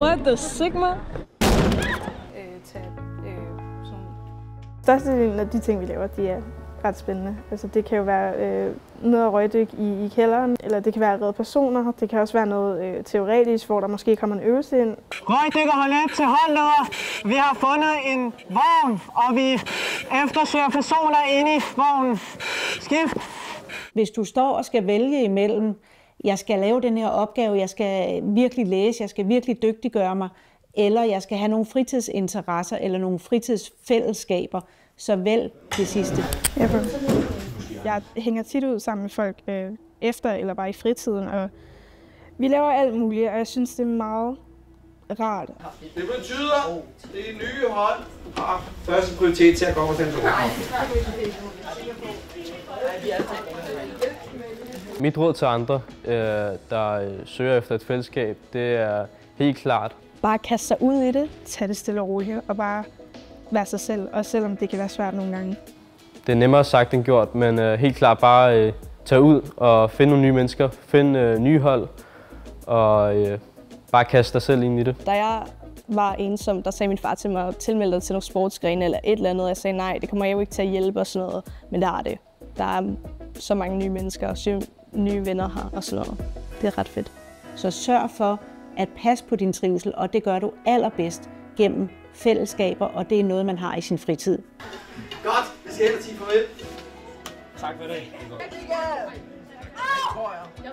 What the Sigma? Størstedelen af de ting, vi laver, de er ret spændende. Altså, det kan jo være noget at røgdyk i kælderen, eller det kan være at redde personer. Det kan også være noget teoretisk, hvor der måske kommer en øvelse ind. Røgdykkerholdet til holdleder. Vi har fundet en vogn, og vi eftersøger personer inde i vognen. Skift. Hvis du står og skal vælge imellem, jeg skal lave den her opgave, jeg skal virkelig læse, jeg skal virkelig dygtiggøre mig, eller jeg skal have nogle fritidsinteresser eller nogle fritidsfællesskaber, så vælg det sidste. Jeg hænger tit ud sammen med folk efter eller bare i fritiden, og vi laver alt muligt, og jeg synes, det er meget rart. Det betyder, at det nye hold har første prioritet til at komme til den ord. Mit råd til andre, der søger efter et fællesskab, det er helt klart. Bare kaste sig ud i det, tage det stille og roligt, og bare være sig selv, også selvom det kan være svært nogle gange. Det er nemmere sagt end gjort, men helt klart bare tage ud og finde nogle nye mennesker, finde nye hold, og bare kaste dig selv ind i det. Da jeg var ensom, der sagde min far til mig at tilmelde dig til nogle sportsgrene eller et eller andet. Jeg sagde nej, det kommer jeg jo ikke til at hjælpe og sådan noget, men det har det. Der er så mange nye mennesker og nye venner her og sådan noget. Det er ret fedt. Så sørg for at passe på din trivsel, og det gør du allerbedst gennem fællesskaber, og det er noget, man har i sin fritid. Godt, vi skal hen og sige farvel. Tak for det. Jeg tror jeg.